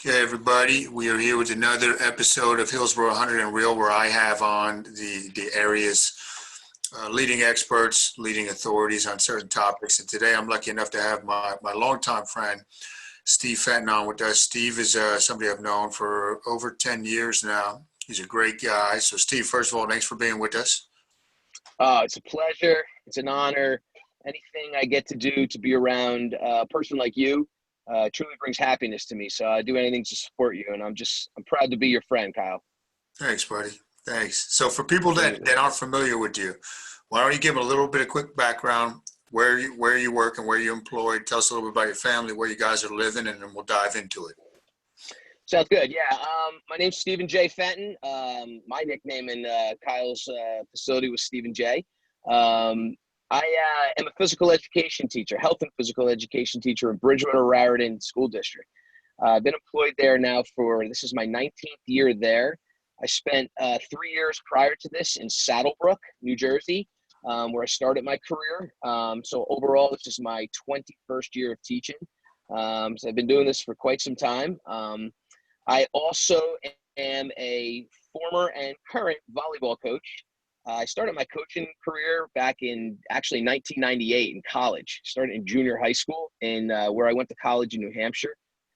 Okay, everybody, we are here with another episode of Hillsborough, Hunterdon, where I have on the area's leading experts, leading authorities on certain topics. And today I'm lucky enough to have my longtime friend, Steve Fenton, on with us. Steve is somebody I've known for over 10 years now. He's a great guy. So, Steve, first of all, thanks for being with us. It's a pleasure. It's an honor. Anything I get to do to be around a person like you truly brings happiness to me. So I do anything to support you, and I'm proud to be your friend, Kyle. Thanks, buddy. Thanks. So for people that aren't familiar with you, why don't you give them a little bit of quick background, where you work and where you're employed. Tell us a little bit about your family, where you guys are living, and then we'll dive into it. Sounds good. Yeah. My name's Stephen J. Fenton. My nickname in Kyle's facility was Stephen J. I am a physical education teacher, health and physical education teacher in Bridgewater Raritan School District. I've been employed there now this is my 19th year there. I spent 3 years prior to this in Saddlebrook, New Jersey, where I started my career. So overall, this is my 21st year of teaching. So I've been doing this for quite some time. I also am a former and current volleyball coach. I started my coaching career back in actually 1998 in college. Started in junior high school in where I went to college in New Hampshire.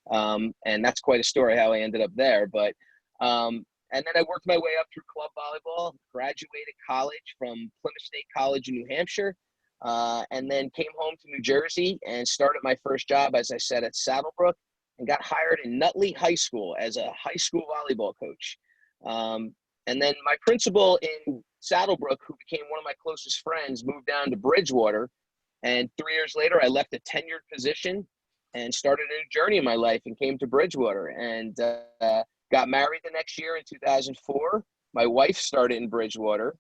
And that's quite a story how I ended up there. But and then I worked my way up through club volleyball, graduated college from Plymouth State College in New Hampshire, and then came home to New Jersey and started my first job, as I said, at Saddlebrook, and got hired in Nutley High School as a high school volleyball coach. And then my principal in Saddlebrook, who became one of my closest friends, moved down to Bridgewater. And 3 years later, I left a tenured position and started a new journey in my life and came to Bridgewater and got married the next year in 2004. My wife started in Bridgewater.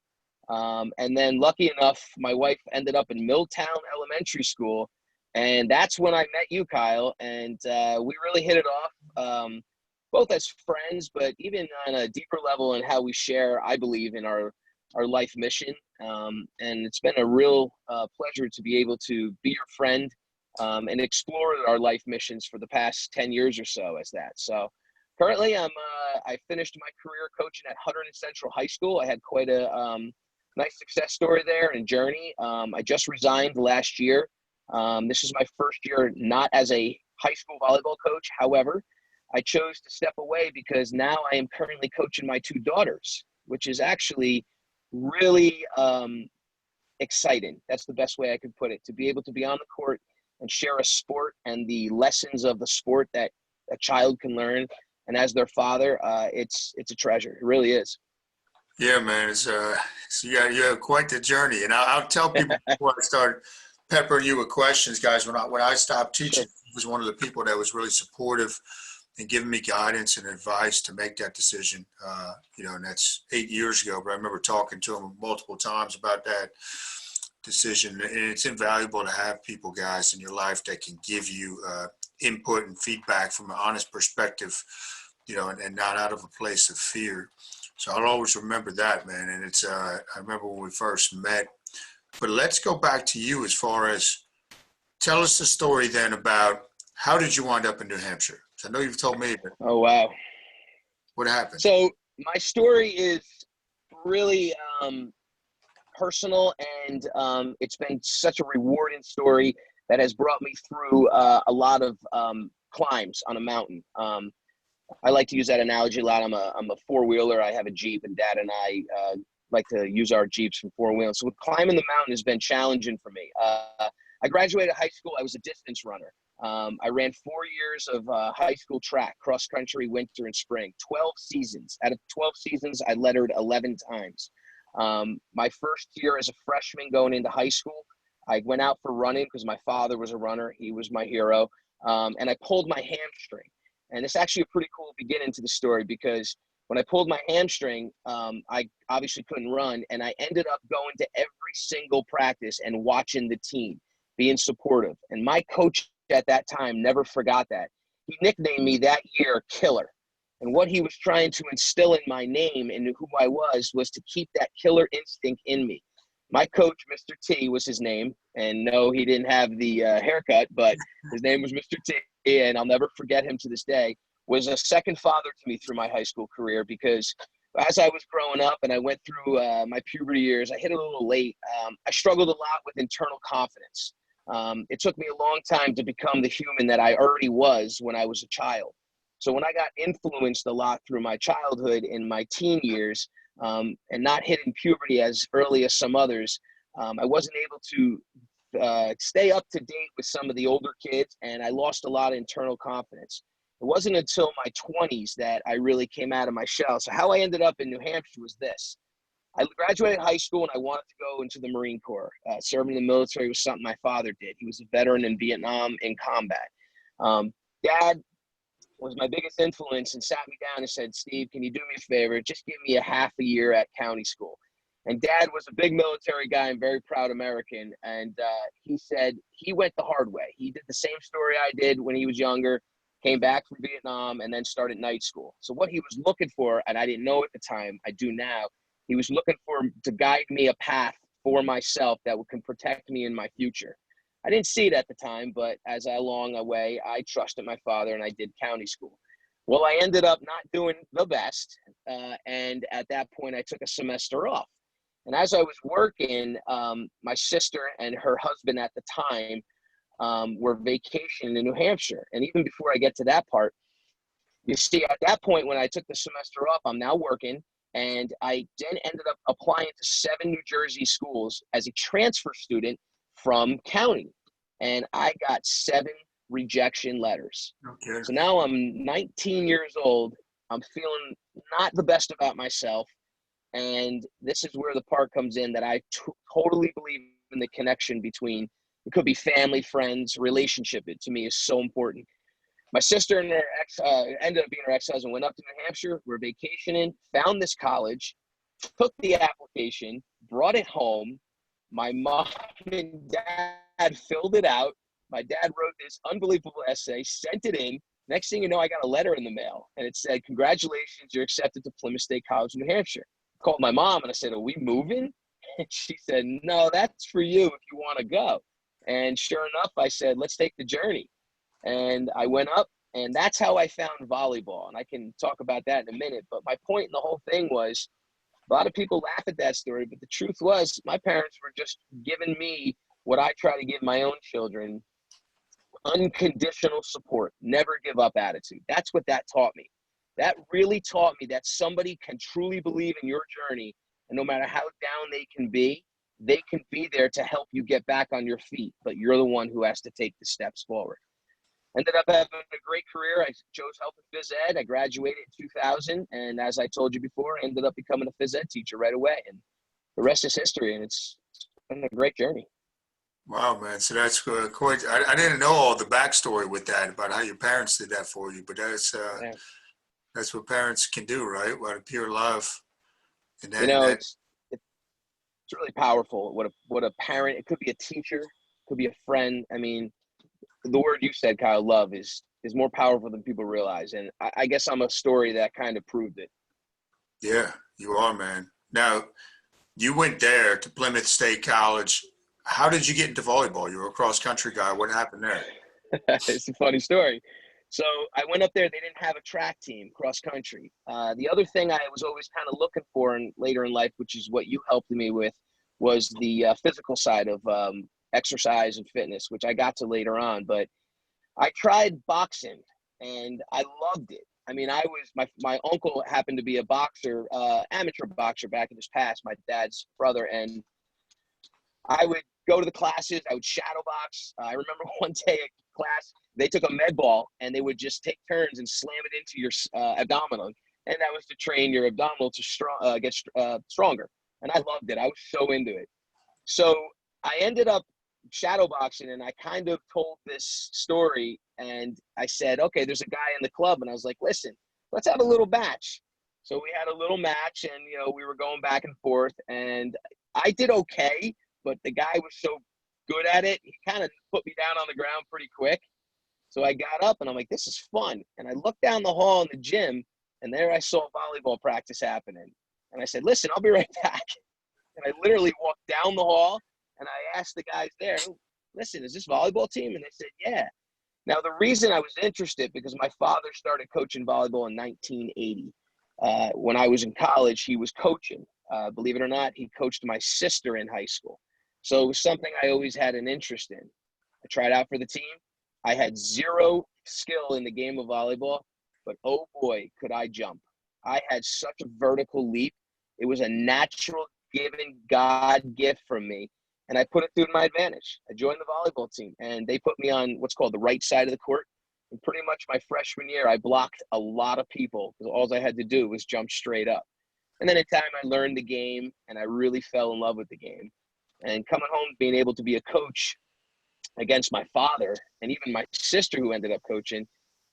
And then lucky enough, my wife ended up in Milltown Elementary School. And that's when I met you, Kyle. And we really hit it off, both as friends, but even on a deeper level in how we share, I believe, in our life mission. And it's been a real pleasure to be able to be your friend and explore our life missions for the past 10 years or so as that. So currently I finished my career coaching at Hunterdon Central High School. I had quite a nice success story there and journey. I just resigned last year. This is my first year not as a high school volleyball coach. However, I chose to step away because now I am currently coaching my two daughters, which is actually really exciting. That's the best way I could put it, to be able to be on the court and share a sport and the lessons of the sport that a child can learn. And as their father, it's a treasure. It really is. Yeah, man. You have quite the journey. And I'll tell people before I start peppering you with questions, guys, when I stopped teaching, he was one of the people that was really supportive and giving me guidance and advice to make that decision. And that's 8 years ago, but I remember talking to him multiple times about that decision. And it's invaluable to have people, guys, in your life that can give you input and feedback from an honest perspective, and not out of a place of fear. So I'll always remember that, man. And it's, I remember when we first met. But let's go back to you as far as, tell us the story then about how did you wind up in New Hampshire? I know you've told me. Oh, wow. What happened? So my story is really personal, and it's been such a rewarding story that has brought me through a lot of climbs on a mountain. I like to use that analogy a lot. I'm a four-wheeler. I have a Jeep, and Dad and I like to use our Jeeps for four-wheeling. So climbing the mountain has been challenging for me. I graduated high school. I was a distance runner. I ran 4 years of high school track, cross country, winter and spring, 12 seasons. Out of 12 seasons, I lettered 11 times. My first year as a freshman going into high school, I went out for running because my father was a runner. He was my hero. And I pulled my hamstring. And it's actually a pretty cool beginning to the story because when I pulled my hamstring, I obviously couldn't run. And I ended up going to every single practice and watching the team, being supportive. And my coach at that time never forgot that. He nicknamed me that year Killer. And what he was trying to instill in my name and who I was to keep that killer instinct in me. My coach, Mr. T, was his name. And no, he didn't have the haircut, but his name was Mr. T. And I'll never forget him to this day. was a second father to me through my high school career, because as I was growing up and I went through my puberty years, I hit it a little late. I struggled a lot with internal confidence. It took me a long time to become the human that I already was when I was a child. So when I got influenced a lot through my childhood in my teen years, and not hitting puberty as early as some others, I wasn't able to stay up to date with some of the older kids, and I lost a lot of internal confidence. It wasn't until my 20s that I really came out of my shell. So how I ended up in New Hampshire was this. I graduated high school and I wanted to go into the Marine Corps. Serving in the military was something my father did. He was a veteran in Vietnam in combat. Dad was my biggest influence and sat me down and said, Steve, can you do me a favor? Just give me a half a year at county school. And Dad was a big military guy and very proud American. And he said he went the hard way. He did the same story I did when he was younger, came back from Vietnam, and then started night school. So what he was looking for, and I didn't know at the time, I do now, he was looking for to guide me a path for myself that can protect me in my future. I didn't see it at the time, but as I along the way, I trusted my father and I did county school. Well, I ended up not doing the best. And at that point, I took a semester off. And as I was working, my sister and her husband at the time were vacationing in New Hampshire. And even before I get to that part, you see, at that point, when I took the semester off, I'm now working. And I then ended up applying to 7 New Jersey schools as a transfer student from county. And I got 7 rejection letters. Okay. So now I'm 19 years old. I'm feeling not the best about myself. And this is where the part comes in that I totally believe in the connection between, it could be family, friends, relationship. It to me is so important. My sister and her ex ended up being her ex-husband, went up to New Hampshire, we're vacationing, found this college, took the application, brought it home. My mom and dad filled it out. My dad wrote this unbelievable essay, sent it in. Next thing you know, I got a letter in the mail, and it said, congratulations, you're accepted to Plymouth State College, New Hampshire. I called my mom, and I said, are we moving? And she said, no, that's for you if you want to go. And sure enough, I said, let's take the journey. And I went up, and that's how I found volleyball. And I can talk about that in a minute. But my point in the whole thing was, a lot of people laugh at that story, but the truth was my parents were just giving me what I try to give my own children, unconditional support, never give up attitude. That's what that taught me. That really taught me that somebody can truly believe in your journey, and no matter how down they can be there to help you get back on your feet, but you're the one who has to take the steps forward. Ended up having a great career. I chose health and phys ed. I graduated in 2000. And as I told you before, I ended up becoming a phys ed teacher right away. And the rest is history. And it's been a great journey. Wow, man. So that's quite, I didn't know all the backstory with that about how your parents did that for you, but that's what parents can do, right? What a pure love. And then, it's really powerful. What a parent, it could be a teacher, could be a friend. I mean, the word you said, Kyle, love is more powerful than people realize. And I guess I'm a story that kind of proved it. Yeah, you are, man. Now, you went there to Plymouth State College. How did you get into volleyball? You were a cross-country guy. What happened there? It's a funny story. So I went up there. They didn't have a track team, cross-country. The other thing I was always kind of looking for later in life, which is what you helped me with, was the physical side of exercise and fitness, which I got to later on. But I tried boxing and I loved it. I mean, my uncle happened to be a boxer, amateur boxer back in his past, my dad's brother. And I would go to the classes. I would shadow box. I remember one day at class, they took a med ball and they would just take turns and slam it into your abdominal. And that was to train your abdominal to get stronger. And I loved it. I was so into it. So I ended up shadow boxing, and I kind of told this story, and I said, okay, there's a guy in the club, and I was like, listen, let's have a little match. So we had a little match, and we were going back and forth, and I did okay, but the guy was so good at it, he kind of put me down on the ground pretty quick. So I got up and I'm like, this is fun. And I looked down the hall in the gym, and there I saw volleyball practice happening. And I said, listen, I'll be right back. And I literally walked down the hall, and I asked the guys there, listen, is this volleyball team? And they said, yeah. Now, the reason I was interested, because my father started coaching volleyball in 1980. When I was in college, he was coaching. Believe it or not, he coached my sister in high school. So it was something I always had an interest in. I tried out for the team. I had zero skill in the game of volleyball, but oh boy, could I jump. I had such a vertical leap. It was a natural given God gift from me, and I put it to my advantage. I joined the volleyball team, and they put me on what's called the right side of the court. And pretty much my freshman year, I blocked a lot of people because all I had to do was jump straight up. And then in time, I learned the game, and I really fell in love with the game. And coming home, being able to be a coach against my father and even my sister who ended up coaching,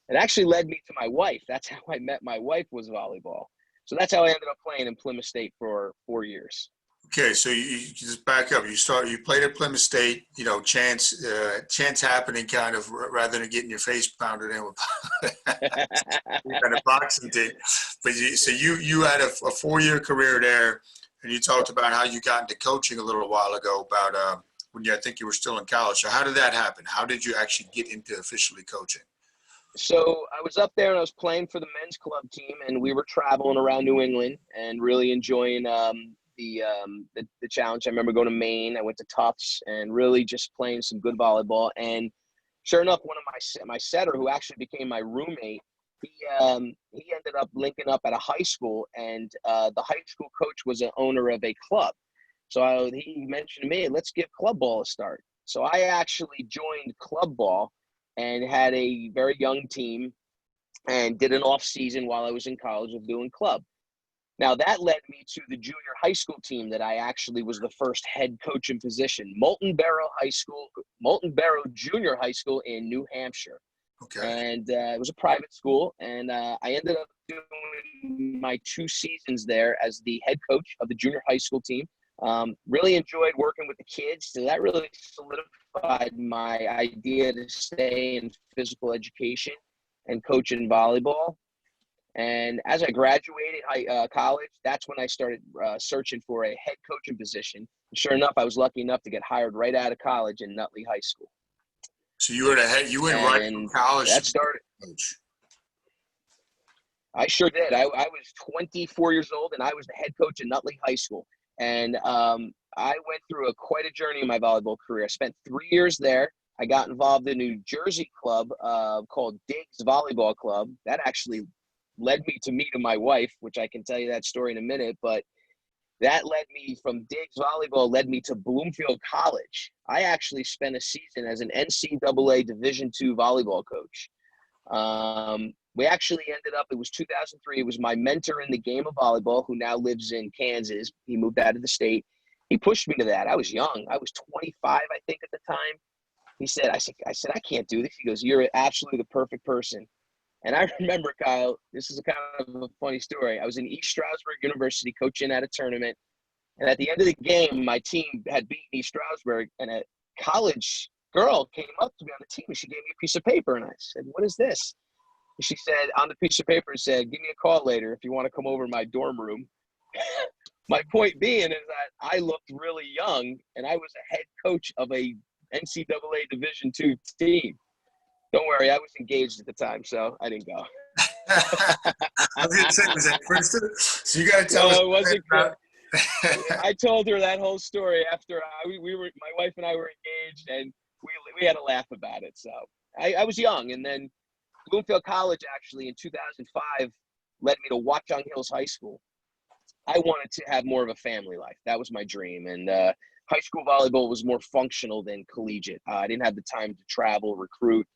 it actually led me to my wife. That's how I met my wife, was volleyball. So that's how I ended up playing in Plymouth State for 4 years. Okay, so you just back up. You played at Plymouth State. You know, chance happening, kind of, rather than getting your face pounded in with a boxing team. But you had a 4-year career there, and you talked about how you got into coaching a little while ago. About when I think you were still in college. So how did that happen? How did you actually get into officially coaching? So I was up there and I was playing for the men's club team, and we were traveling around New England and really enjoying the challenge. I remember going to Maine. I went to Tufts and really just playing some good volleyball. And sure enough, one of my setter, who actually became my roommate, he ended up linking up at a high school, and the high school coach was an owner of a club. So he mentioned to me, let's give club ball a start. So I actually joined club ball and had a very young team and did an off season while I was in college of doing club. Now that led me to the junior high school team that I actually was the first head coach in position, Moulton Barrow Junior High School in New Hampshire. Okay. And it was a private school, and I ended up doing my 2 seasons there as the head coach of the junior high school team. Really enjoyed working with the kids, so that really solidified my idea to stay in physical education and coach in volleyball. And as I graduated college, that's when I started searching for a head coaching position. And sure enough, I was lucky enough to get hired right out of college in Nutley High School. So you went right from college. That started. Coach. I sure did. I was 24 years old, and I was the head coach in Nutley High School. And I went through quite a journey in my volleyball career. I spent 3 years there. I got involved in a New Jersey club called Diggs Volleyball Club. That actually led me to meeting my wife, which I can tell you that story in a minute. But that led me from Diggs Volleyball, led me to Bloomfield College. I actually spent a season as an NCAA Division II volleyball coach. We actually ended up, it was 2003. It was my mentor in the game of volleyball, who now lives in Kansas. He moved out of the state. He pushed me to that. I was young. I was 25, I think, at the time. He said, I said, I can't do this. He goes, you're absolutely the perfect person. And I remember, Kyle, this is kind of a funny story. I was in East Stroudsburg University coaching at a tournament. And at the end of the game, my team had beaten East Stroudsburg, and a college girl came up to me on the team, and she gave me a piece of paper. And I said, what is this? And she said, on the piece of paper, it said, give me a call later if you want to come over to my dorm room. My point being is that I looked really young, and I was a head coach of a NCAA Division II team. Don't worry, I was engaged at the time, so I didn't go. I was going to say, was that Princeton? So you got to tell us. It wasn't good. I told her that whole story after my wife and I were engaged, and we had a laugh about it. So I was young, and then Bloomfield College actually in 2005 led me to Watchung Hills High School. I wanted to have more of a family life. That was my dream, and high school volleyball was more functional than collegiate. I didn't have the time to travel, recruit,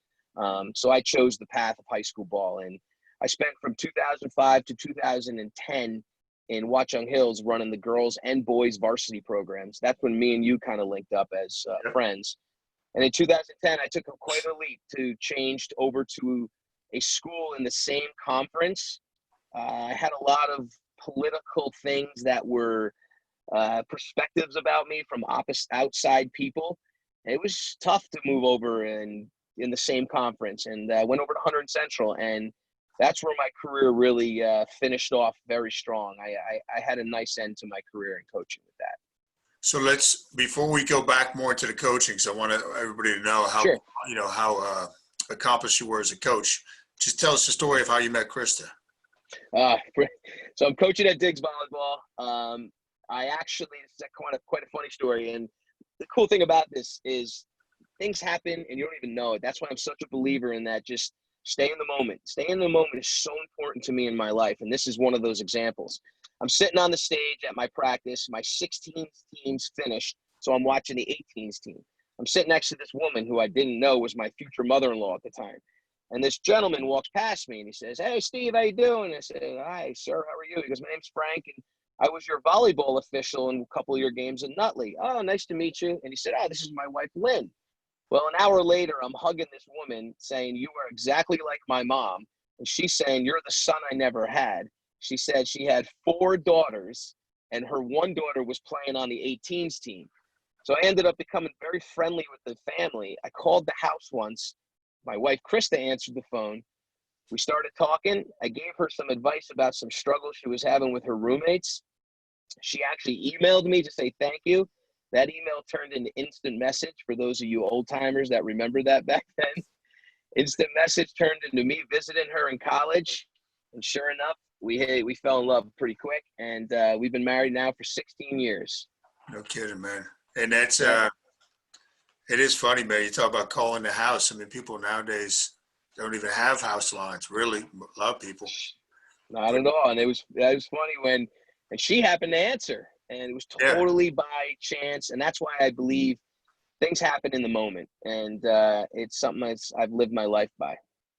so I chose the path of high school ball, and I spent from 2005 to 2010 in Watchung Hills running the girls and boys varsity programs. That's when me and you kind of linked up as friends. And in 2010, I took quite a leap to change over to a school in the same conference. I had a lot of political things that were perspectives about me from outside people. It was tough to move over in the same conference, and I went over to Hunterdon Central, and that's where my career really finished off very strong. I had a nice end to my career in coaching with that. So before we go back more to the coaching, so I want everybody to know how, Sure. how accomplished you were as a coach. Just tell us the story of how you met Krista. Uh, so I'm coaching at Diggs Volleyball. I actually, it's quite a funny story. And the cool thing about this is things happen and you don't even know it. That's why I'm such a believer in that. Just stay in the moment. Stay in the moment is so important to me in my life. And this is one of those examples. I'm sitting on the stage at my practice. My 16th team's finished. So I'm watching the 18th team. I'm sitting next to this woman who I didn't know was my future mother-in-law at the time. And this gentleman walks past me and he says, "Hey, Steve, how you doing?" I said, "Hi, sir. How are you?" He goes, "My name's Frank, and I was your volleyball official in a couple of your games in Nutley." "Oh, nice to meet you." And he said, "Oh, this is my wife, Lynn." Well, an hour later, I'm hugging this woman saying, "You are exactly like my mom." And she's saying, "You're the son I never had." She said she had 4 daughters, and her one daughter was playing on the 18s team. So I ended up becoming very friendly with the family. I called the house once. My wife, Krista, answered the phone. We started talking. I gave her some advice about some struggles she was having with her roommates. She actually emailed me to say thank you. That email turned into instant message for those of you old timers that remember that back then. Instant message turned into me visiting her in college. And sure enough, we fell in love pretty quick. And we've been married now for 16 years. No kidding, man. And that's it is funny, man. You talk about calling the house. I mean, people nowadays don't even have house lines, really. A lot of people. Not at all. And it was funny and she happened to answer. And it was Yeah. totally by chance. And that's why I believe things happen in the moment. And it's something I've lived my life by.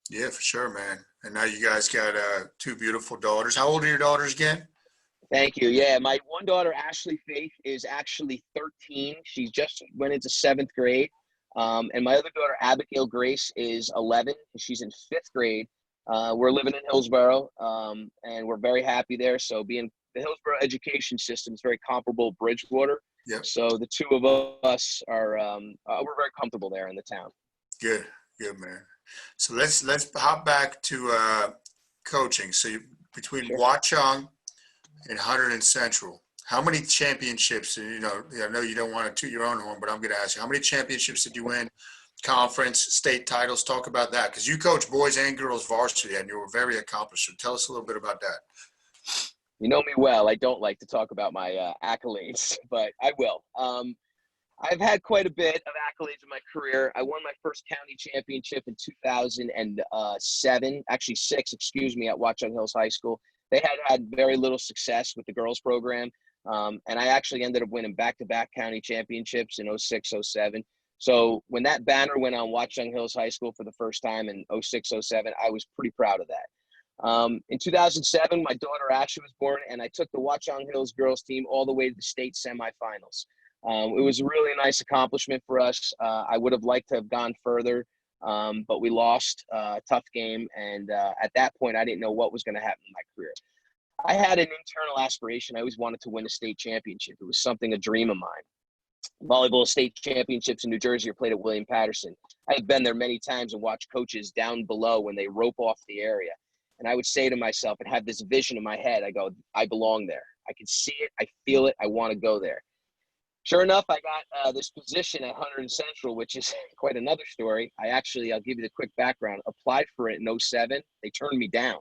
Yeah, for sure, man. And now you guys got 2 beautiful daughters. How old are your daughters again? Thank you. Yeah, my one daughter, Ashley Faith, is actually 13. She just went into 7th grade. And my other daughter, Abigail Grace, is 11. She's in 5th grade. We're living in Hillsborough, and we're very happy there. So being the Hillsborough education system is very comparable to Bridgewater. Yep. So the two of us are we're very comfortable there in the town. Good, man. So let's hop back to coaching. So between Sure. Watchung and Hunterdon Central, how many championships? And I know you don't want to toot your own horn, but I'm going to ask you, how many championships did you win? Conference, state titles? Talk about that, because you coach boys and girls varsity, and you were very accomplished. So tell us a little bit about that. You know me well. I don't like to talk about my accolades, but I will. I've had quite a bit of accolades in my career. I won my first county championship in 2007, actually 6, at Watchung Hills High School. They had very little success with the girls program, and I actually ended up winning back-to-back county championships in 06, 07. So when that banner went on Watchung Hills High School for the first time in 06, 07, I was pretty proud of that. In 2007, my daughter Ashley was born, and I took the Watchung Hills girls team all the way to the state semifinals. It was a really nice accomplishment for us. I would have liked to have gone further, but we lost a tough game. And at that point, I didn't know what was going to happen in my career. I had an internal aspiration. I always wanted to win a state championship. It was a dream of mine. Volleyball state championships in New Jersey are played at William Patterson. I've been there many times and watched coaches down below when they rope off the area. And I would say to myself and have this vision in my head, I go, I belong there. I can see it. I feel it. I want to go there. Sure enough, I got this position at Hunterdon Central, which is quite another story. I'll give you the quick background, applied for it in 07. They turned me down.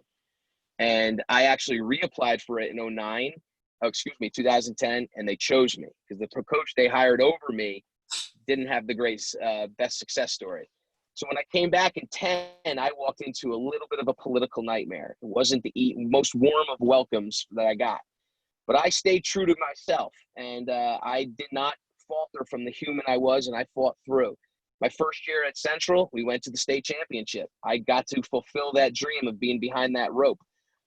And I actually reapplied for it in 2010, and they chose me because the coach they hired over me didn't have the great best success story. So when I came back in 10, I walked into a little bit of a political nightmare. It wasn't the most warm of welcomes that I got. But I stayed true to myself, and I did not falter from the human I was, and I fought through. My first year at Central, we went to the state championship. I got to fulfill that dream of being behind that rope.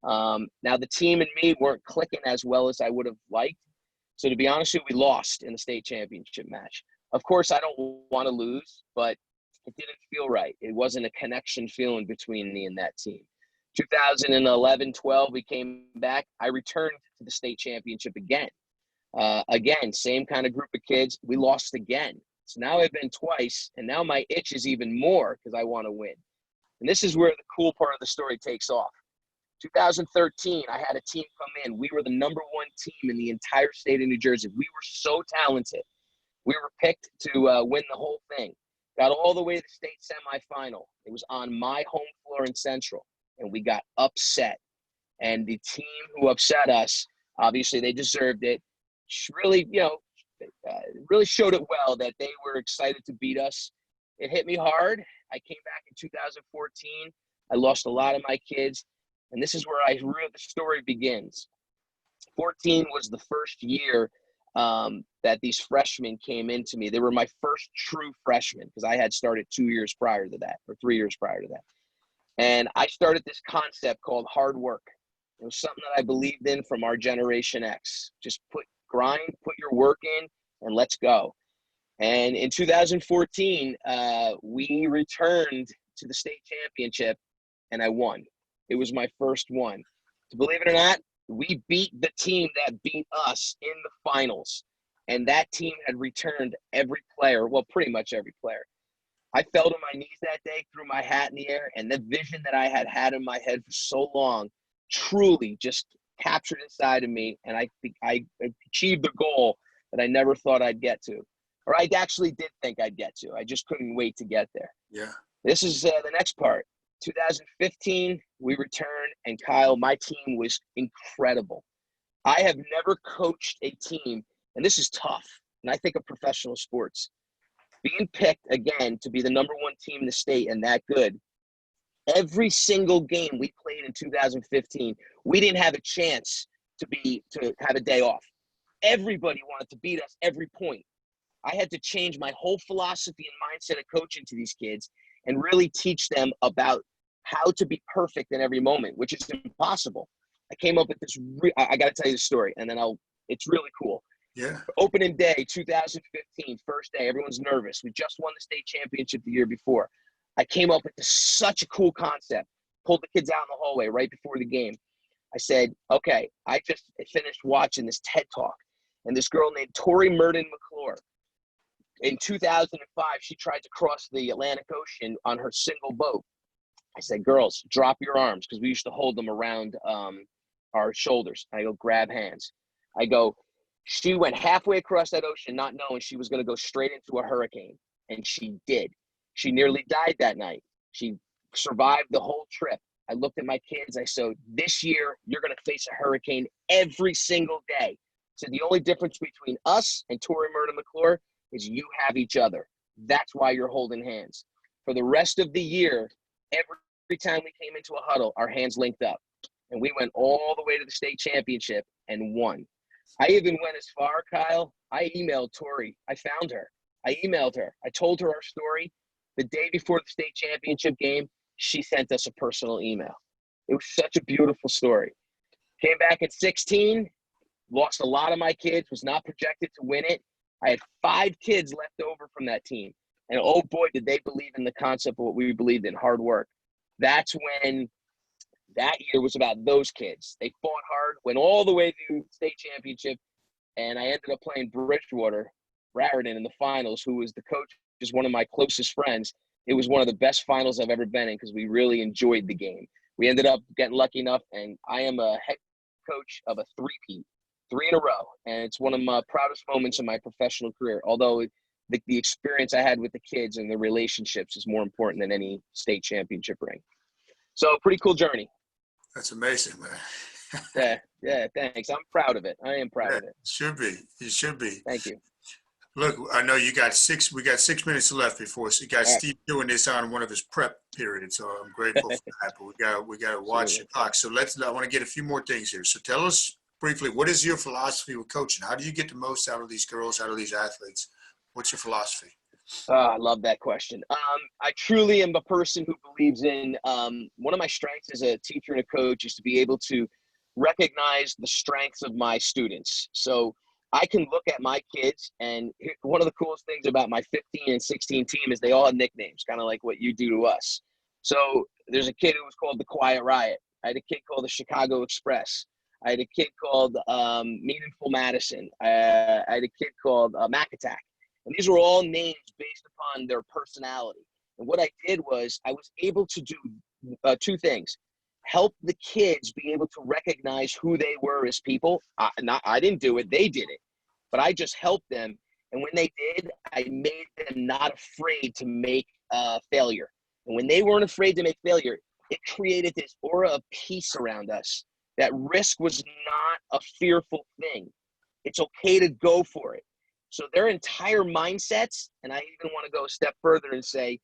Now, the team and me weren't clicking as well as I would have liked. So to be honest with you, we lost in the state championship match. Of course, I don't want to lose, but it didn't feel right. It wasn't a connection feeling between me and that team. 2011-12, we came back. I returned to the state championship again. Again, same kind of group of kids. We lost again. So now I've been twice, and now my itch is even more because I want to win. And this is where the cool part of the story takes off. 2013, I had a team come in. We were the #1 team in the entire state of New Jersey. We were so talented. We were picked to win the whole thing. got all the way to the state semifinal. It was on my home floor in Central, and we got upset. And the team who upset us, obviously they deserved it. Really, really showed it well that they were excited to beat us. It hit me hard. I came back in 2014. I lost a lot of my kids, and this is where the story begins. 14 was the first year that these freshmen came into me. They were my first true freshmen because I had started 2 years prior to that, or 3 years prior to that. And I started this concept called hard work. It was something that I believed in from our Generation X. Just put your work in, and let's go. And in 2014, we returned to the state championship, and I won. It was my first one. Believe it or not, we beat the team that beat us in the finals. And that team had returned every player, well, pretty much every player. I fell to my knees that day, threw my hat in the air, and the vision that I had had in my head for so long truly just captured inside of me, and I achieved the goal that I never thought I'd get to. Or I actually did think I'd get to. I just couldn't wait to get there. Yeah. This is the next part. 2015, we returned, and Kyle, my team was incredible. I have never coached a team, and this is tough, and I think of professional sports. Being picked, again, to be the number one team in the state and that good, every single game we played in 2015, we didn't have a chance to have a day off. Everybody wanted to beat us every point. I had to change my whole philosophy and mindset of coaching to these kids and really teach them about how to be perfect in every moment, which is impossible. I came up with this. I got to tell you the story, and then it's really cool. Yeah. Opening day, 2015, first day, everyone's nervous. We just won the state championship the year before. I came up with such a cool concept, pulled the kids out in the hallway right before the game. I said, okay, I just finished watching this TED Talk, and this girl named Tori Merton McClure. In 2005, she tried to cross the Atlantic Ocean on her single boat. I said, girls, drop your arms, because we used to hold them around our shoulders. I go, grab hands. I go, she went halfway across that ocean not knowing she was going to go straight into a hurricane, and she did. She nearly died that night. She survived the whole trip. I looked at my kids. I said, this year, you're going to face a hurricane every single day. So the only difference between us and Tori Merton McClure is you have each other. That's why you're holding hands. For the rest of the year, every time we came into a huddle, our hands linked up. And we went all the way to the state championship and won. I even went as far, Kyle, I emailed Tori. I found her. I emailed her. I told her our story. The day before the state championship game, she sent us a personal email. It was such a beautiful story. Came back at 16, lost a lot of my kids, was not projected to win it. I had 5 kids left over from that team. And oh boy, did they believe in the concept of what we believed in, hard work. That's when that year was about those kids. They fought hard, went all the way to state championship, and I ended up playing Bridgewater Raritan in the finals, who was the coach, is one of my closest friends. It was one of the best finals I've ever been in because we really enjoyed the game. We ended up getting lucky enough, and I am a head coach of a 3-peat, 3 in a row, and it's one of my proudest moments in my professional career, although the experience I had with the kids and the relationships is more important than any state championship ring. So pretty cool journey. That's amazing, man. Yeah, thanks. I'm proud of it. I am proud of it. Should be. You should be. Thank you. Look, I know we got 6 minutes left before, so you got right. Steve doing this on one of his prep periods, so I'm grateful for that, but we got to watch the clock. So I want to get a few more things here. So tell us briefly, what is your philosophy with coaching? How do you get the most out of these girls, out of these athletes? What's your philosophy? I love that question. I truly am a person who believes in one of my strengths as a teacher and a coach is to be able to recognize the strengths of my students. So I can look at my kids, and one of the coolest things about my 15 and 16 team is they all have nicknames, kind of like what you do to us. So there's a kid who was called the Quiet Riot. I had a kid called the Chicago Express. I had a kid called Meaningful Madison. I had a kid called Mac Attack. And these were all names based upon their personality. And what I did was I was able to do 2 things. Help the kids be able to recognize who they were as people. I didn't do it. They did it. But I just helped them. And when they did, I made them not afraid to make failure. And when they weren't afraid to make failure, it created this aura of peace around us. That risk was not a fearful thing. It's okay to go for it. So their entire mindsets, and I even want to go a step further and say,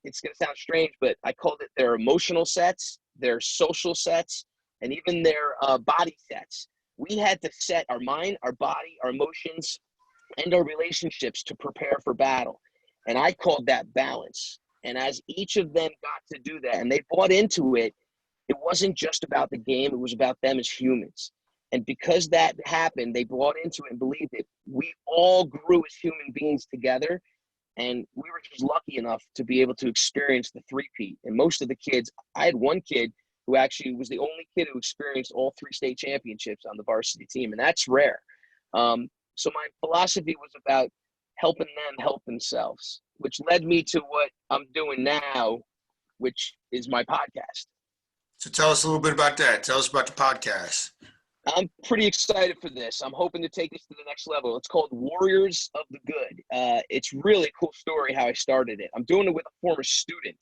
it's going to sound strange, but I called it their emotional sets, their social sets, and even their body sets. We had to set our mind, our body, our emotions, and our relationships to prepare for battle. And I called that balance. And as each of them got to do that and they bought into it, it wasn't just about the game. It was about them as humans. And because that happened, they bought into it and believed it. We all grew as human beings together. And we were just lucky enough to be able to experience the three-peat. And most of the kids, I had one kid who actually was the only kid who experienced all 3 state championships on the varsity team. And that's rare. So my philosophy was about helping them help themselves, which led me to what I'm doing now, which is my podcast. So tell us a little bit about that. Tell us about the podcast. I'm pretty excited for this. I'm hoping to take this to the next level. It's called Warriors of the Good. It's really a cool story how I started it. I'm doing it with a former student.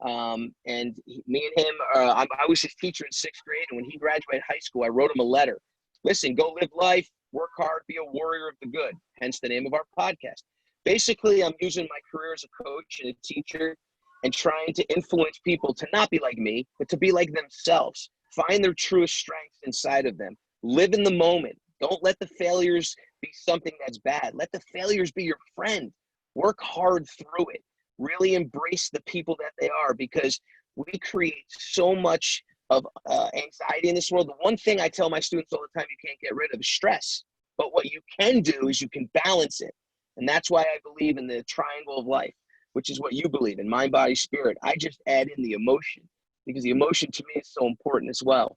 Me and him, I was his teacher in 6th grade. And when he graduated high school, I wrote him a letter. Listen, go live life, work hard, be a warrior of the good. Hence the name of our podcast. Basically, I'm using my career as a coach and a teacher and trying to influence people to not be like me, but to be like themselves. Find their truest strengths inside of them. Live in the moment. Don't let the failures be something that's bad. Let the failures be your friend. Work hard through it. Really embrace the people that they are, because we create so much of anxiety in this world. The one thing I tell my students all the time you can't get rid of is stress. But what you can do is you can balance it. And that's why I believe in the triangle of life, which is what you believe in, mind, body, spirit. I just add in the emotion, because the emotion to me is so important as well.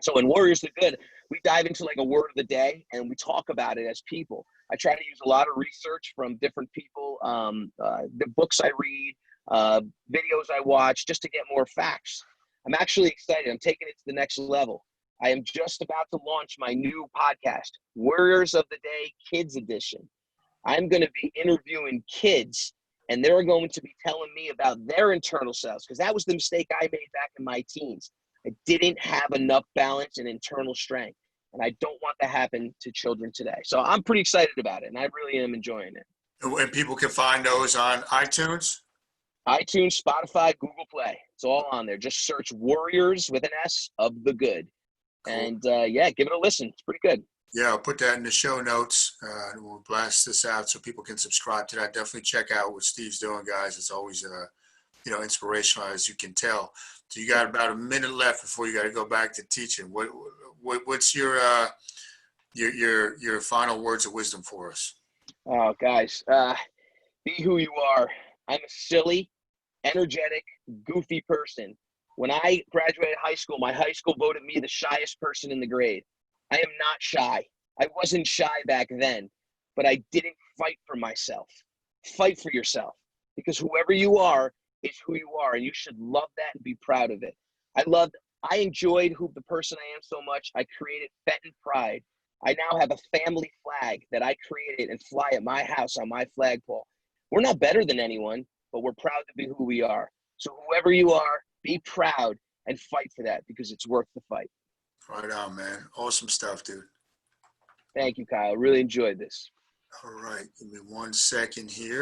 So in Warriors of the Good, we dive into like a word of the day and we talk about it as people. I try to use a lot of research from different people, the books I read, videos I watch, just to get more facts. I'm actually excited. I'm taking it to the next level. I am just about to launch my new podcast, Warriors of the Day Kids Edition. I'm going to be interviewing kids, and they're going to be telling me about their internal selves, because that was the mistake I made back in my teens. I didn't have enough balance and internal strength, and I don't want that to happen to children today. So I'm pretty excited about it, and I really am enjoying it. And people can find those on iTunes? iTunes, Spotify, Google Play. It's all on there. Just search Warriors with an S of the Good. Cool. And yeah, give it a listen. It's pretty good. Yeah, I'll put that in the show notes. We'll blast this out so people can subscribe to that. Definitely check out what Steve's doing, guys. It's always, inspirational, as you can tell. So you got about a minute left before you got to go back to teaching. What's your final words of wisdom for us? Oh, guys, be who you are. I'm a silly, energetic, goofy person. When I graduated high school, my high school voted me the shyest person in the grade. I am not shy. I wasn't shy back then, but I didn't fight for myself. Fight for yourself, because whoever you are is who you are, and you should love that and be proud of it. I enjoyed the person I am so much. I created Fenton Pride. I now have a family flag that I created and fly at my house on my flagpole. We're not better than anyone, but we're proud to be who we are. So whoever you are, be proud and fight for that, because it's worth the fight. Right on, man. Awesome stuff, dude. Thank you, Kyle. Really enjoyed this. All right. Give me 1 second here.